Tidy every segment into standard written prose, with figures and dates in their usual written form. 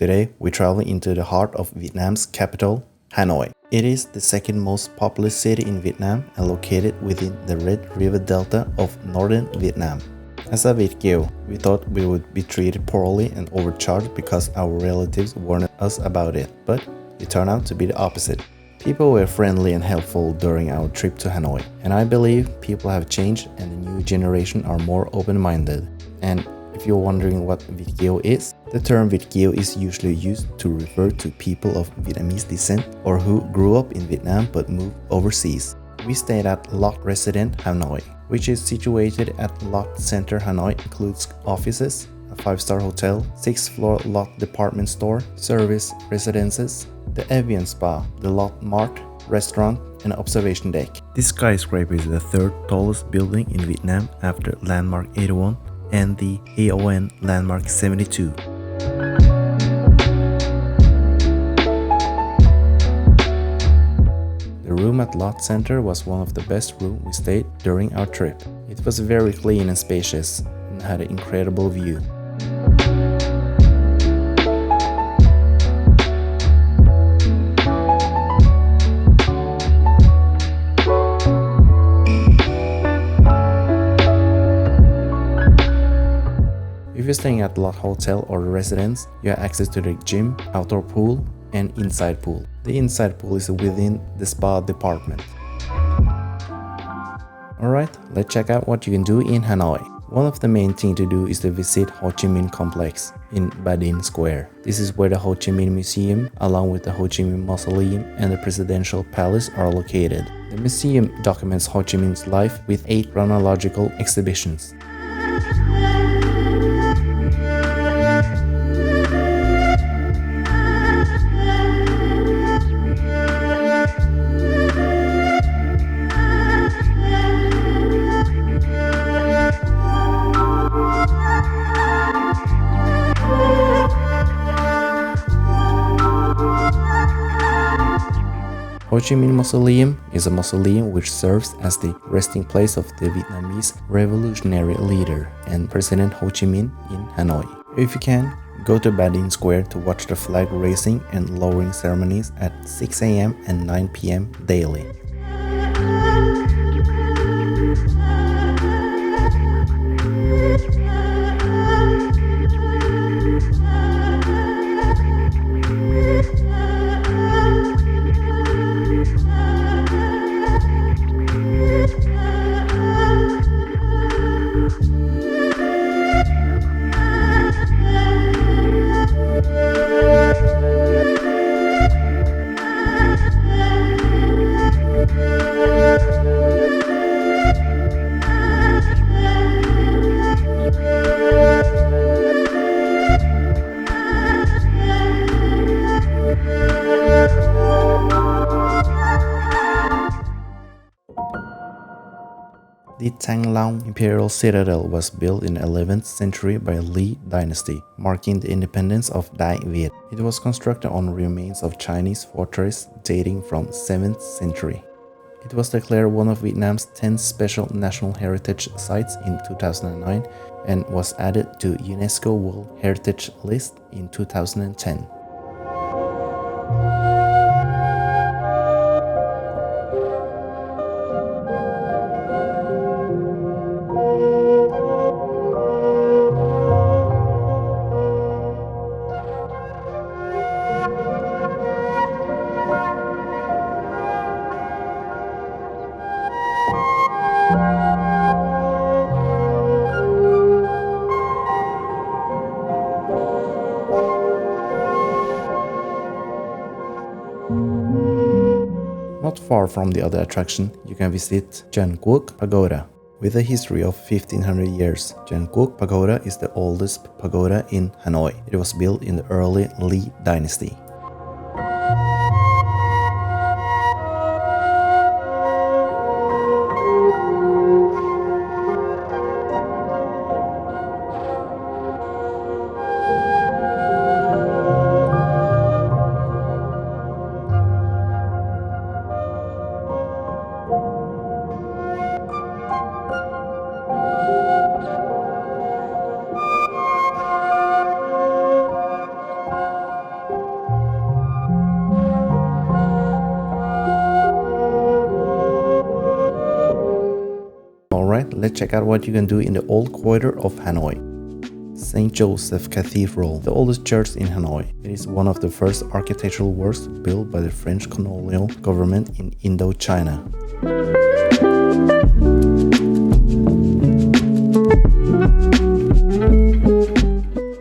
Today, we travel into the heart of Vietnam's capital, Hanoi. It is the second most populous city in Vietnam and located within the Red River Delta of northern Vietnam. As a Việt kiều, we thought we would be treated poorly and overcharged because our relatives warned us about it, but it turned out to be the opposite. People were friendly and helpful during our trip to Hanoi, and I believe people have changed and the new generation are more open-minded. And if you're wondering what Việt kiều is, the term Việt kiều is usually used to refer to people of Vietnamese descent or who grew up in Vietnam but moved overseas. We stayed at Lotte President Hanoi, which is situated at Lotte Center Hanoi, includes offices, a 5-star hotel, 6th-floor Lotte department store, service residences, the Evian Spa, the Lotte Mart, restaurant, and observation deck. This skyscraper is the third tallest building in Vietnam after Landmark 81 and the AON Landmark 72. The room at Lotte Center was one of the best rooms we stayed during our trip. It was very clean and spacious and had an incredible view. If you're staying at Lotte Hotel or residence, you have access to the gym, outdoor pool, and inside pool. The inside pool is within the spa department. Alright, let's check out what you can do in Hanoi. One of the main things to do is to visit Ho Chi Minh Complex in Ba Dinh Square. This is where the Ho Chi Minh Museum, along with the Ho Chi Minh Mausoleum and the Presidential Palace are located. The museum documents Ho Chi Minh's life with 8 chronological exhibitions. Ho Chi Minh Mausoleum is a mausoleum which serves as the resting place of the Vietnamese revolutionary leader and President Ho Chi Minh in Hanoi. If you can, go to Ba Dinh Square to watch the flag raising and lowering ceremonies at 6 a.m. and 9 p.m. daily. The Thang Imperial Citadel was built in the 11th century by Ly dynasty, marking the independence of Đại Việt. It was constructed on remains of Chinese fortress dating from 7th century. It was declared one of Vietnam's 10 special national heritage sites in 2009 and was added to UNESCO World Heritage List in 2010. Not far from the other attraction, you can visit Giang Pagoda. With a history of 1500 years, Giang Pagoda is the oldest pagoda in Hanoi. It was built in the early Ly dynasty. Alright, let's check out what you can do in the old quarter of Hanoi. St. Joseph Cathedral, the oldest church in Hanoi. It is one of the first architectural works built by the French colonial government in Indochina.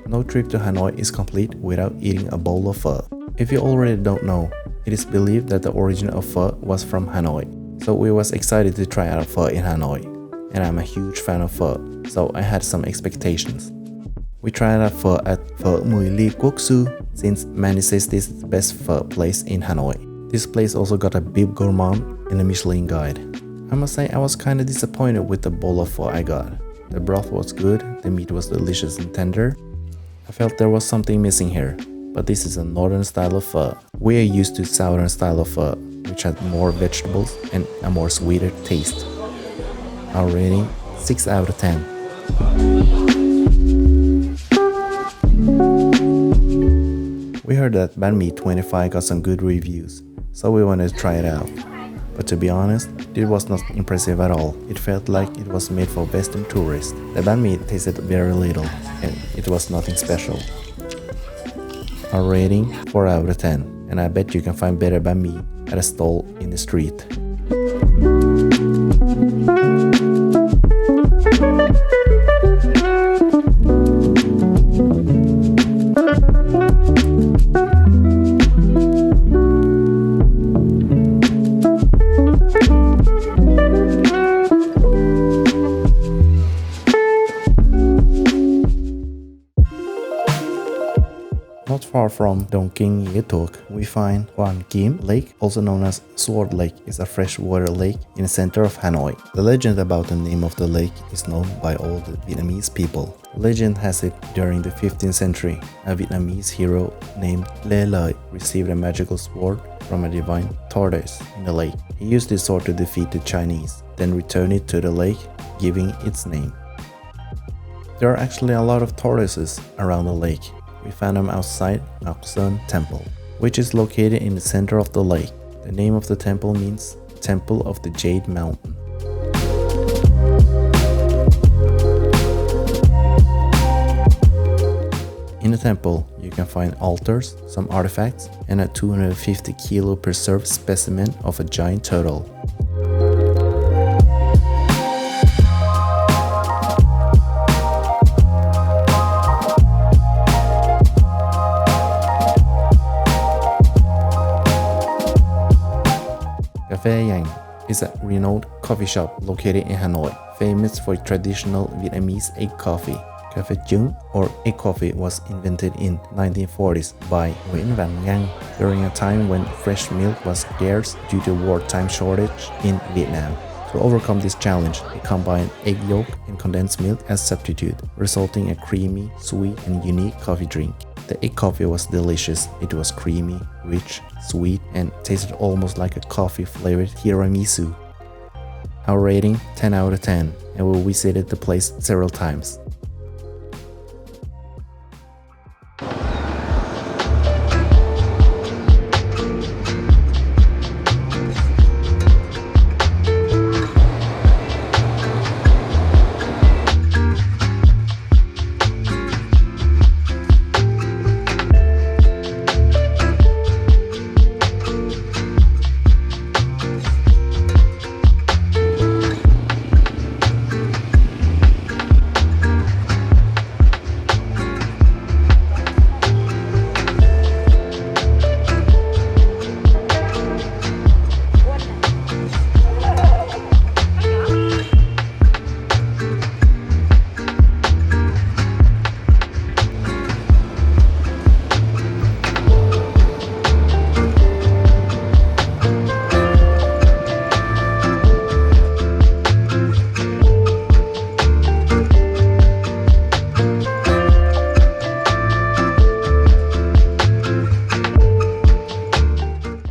No trip to Hanoi is complete without eating a bowl of pho. If you already don't know, it is believed that the origin of pho was from Hanoi. So we was excited to try out pho in Hanoi. And I'm a huge fan of pho, so I had some expectations. We tried out pho at Pho Ly Quoc Su, since many says this is the best pho place in Hanoi. This place also got a bib gourmand in the Michelin guide. I must say I was kinda disappointed with the bowl of pho I got. The broth was good, the meat was delicious and tender. I felt there was something missing here, but this is a northern style of pho. We are used to southern style of pho, which had more vegetables and a more sweeter taste. Our rating, 6 out of 10. We heard that Banh Mi 25 got some good reviews, so we wanted to try it out. But to be honest, it was not impressive at all. It felt like it was made for Western tourists. The Banh Mi tasted very little, and it was nothing special. Our rating, 4 out of 10, and I bet you can find better Banh Mi at a stall in the street. Not far from Dong Kinh Nghĩa Thuc, we find Hoan Kiem Lake, also known as Sword Lake, is a freshwater lake in the center of Hanoi. The legend about the name of the lake is known by all the Vietnamese people. Legend has it during the 15th century, a Vietnamese hero named Lê Lợi received a magical sword from a divine tortoise in the lake. He used this sword to defeat the Chinese, then returned it to the lake, giving its name. There are actually a lot of tortoises around the lake. We found them outside Ngoc Son Temple, which is located in the center of the lake. The name of the temple means Temple of the Jade Mountain. In the temple, you can find altars, some artifacts, and a 250 kilo preserved specimen of a giant turtle. Giang is a renowned coffee shop located in Hanoi, famous for traditional Vietnamese egg coffee. Café Giang or egg coffee was invented in 1940s by Nguyễn Văn Ngang during a time when fresh milk was scarce due to wartime shortage in Vietnam. To overcome this challenge, he combined egg yolk and condensed milk as substitute, resulting in a creamy, sweet, and unique coffee drink. The egg coffee was delicious. It was creamy, rich, sweet, and tasted almost like a coffee-flavored tiramisu. Our rating, 10 out of 10, and we visited the place several times.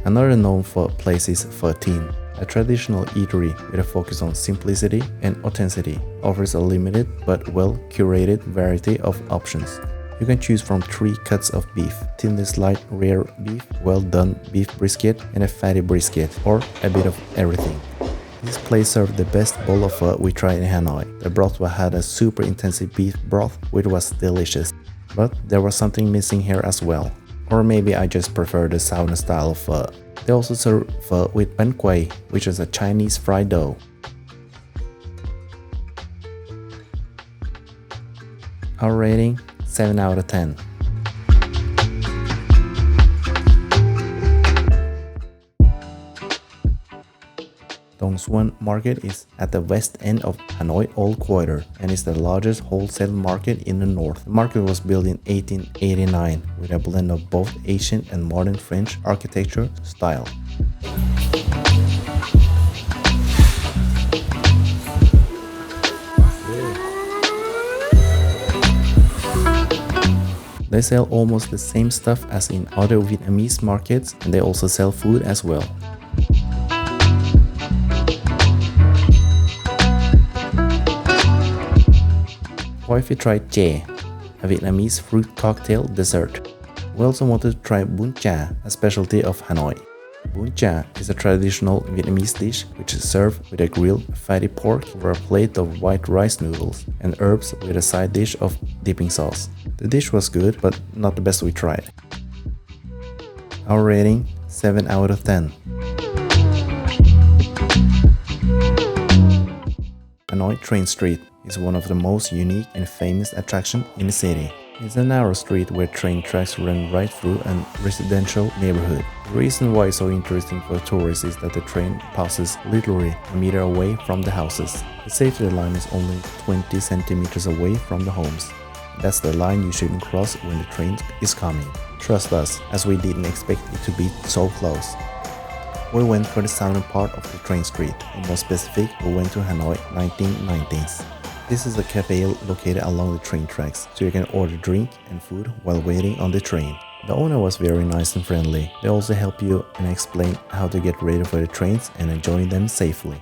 Another known pho place is Pho Thin, a traditional eatery with a focus on simplicity and authenticity, offers a limited but well-curated variety of options. You can choose from 3 cuts of beef, thinly sliced rare beef, well-done beef brisket, and a fatty brisket, or a bit of everything. This place served the best bowl of pho we tried in Hanoi. The broth had a super intensive beef broth, which was delicious. But there was something missing here as well. Or maybe I just prefer the sauna style of pho. They also serve pho with banh quay, which is a Chinese fried dough. Our rating, 7 out of 10. Dong Xuan Market is at the west end of Hanoi Old Quarter and is the largest wholesale market in the north. The market was built in 1889 with a blend of both ancient and modern French architecture style. They sell almost the same stuff as in other Vietnamese markets, and they also sell food as well. Wifey tried chè, a Vietnamese fruit cocktail dessert. We also wanted to try Bun Cha, a specialty of Hanoi. Bun Cha is a traditional Vietnamese dish which is served with a grilled fatty pork over a plate of white rice noodles and herbs with a side dish of dipping sauce. The dish was good, but not the best we tried. Our rating, 7 out of 10. Hanoi Train Street is one of the most unique and famous attractions in the city. It's a narrow street where train tracks run right through a residential neighborhood. The reason why it's so interesting for tourists is that the train passes literally a meter away from the houses. The safety line is only 20 centimeters away from the homes. That's the line you shouldn't cross when the train is coming. Trust us, as we didn't expect it to be so close. We went for the southern part of the train street. In more specific, we went to Hanoi 1990s. This is a cafe located along the train tracks, so you can order drink and food while waiting on the train. The owner was very nice and friendly. They also help you and explain how to get ready for the trains and enjoy them safely.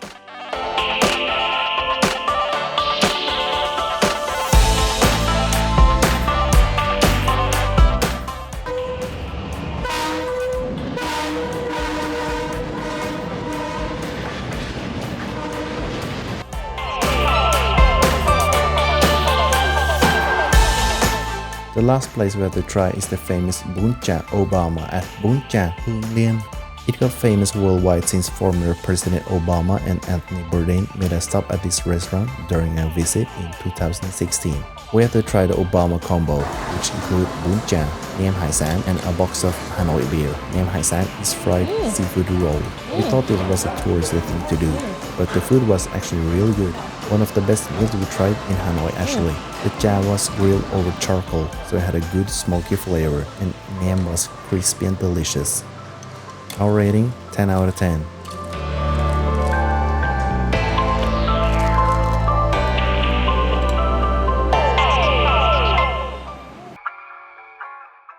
The last place we have to try is the famous Bun Cha Obama at Bun Cha Hung Lien. It got famous worldwide since former President Obama and Anthony Bourdain made a stop at this restaurant during a visit in 2016. We had to try the Obama combo, which include Bun Cha, nem hai san, and a box of Hanoi beer. Nem hai san is fried seafood roll. We thought it was a touristy thing to do, but the food was actually really good. One of the best meals we tried in Hanoi actually. The cha was grilled over charcoal, so it had a good smoky flavor, and nem was crispy and delicious. Our rating, 10 out of 10.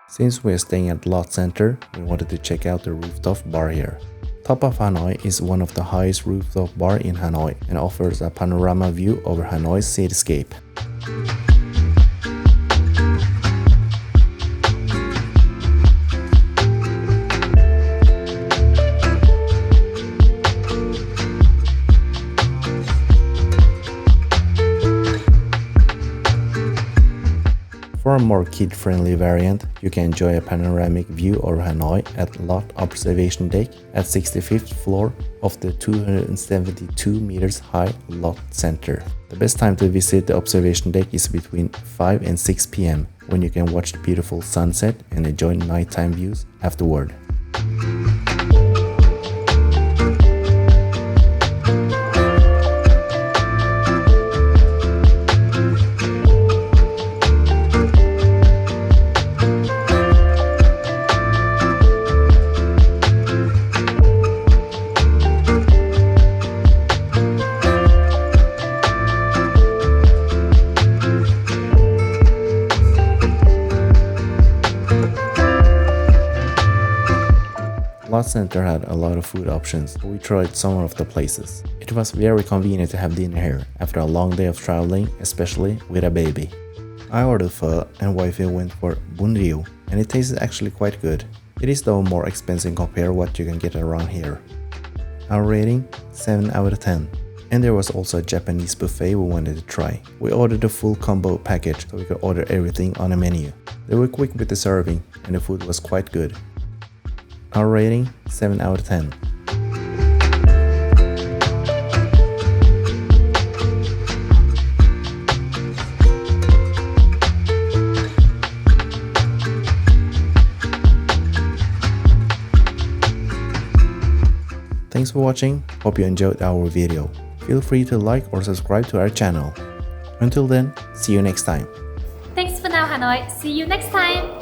Since we are staying at Lotte Center, we wanted to check out the rooftop bar here. Top of Hanoi is one of the highest rooftop bar in Hanoi and offers a panorama view over Hanoi's cityscape. For a more kid-friendly variant, you can enjoy a panoramic view over Hanoi at Lotte Observation Deck at 65th floor of the 272 meters high Lotte Center. The best time to visit the observation deck is between 5 and 6 p.m. when you can watch the beautiful sunset and enjoy nighttime views afterward. Lotte Center had a lot of food options, but we tried some of the places. It was very convenient to have dinner here after a long day of traveling, especially with a baby. I ordered pho and wifey went for bun riu, and it tasted actually quite good. It is though more expensive compared to what you can get around here. Our rating 7 out of 10. And there was also a Japanese buffet we wanted to try. We ordered a full combo package so we could order everything on a menu. They were quick with the serving and the food was quite good. Our rating 7 out of 10. Thanks for watching, hope you enjoyed our video. Feel free to like or subscribe to our channel. Until then, see you next time. Thanks for now, Hanoi. See you next time.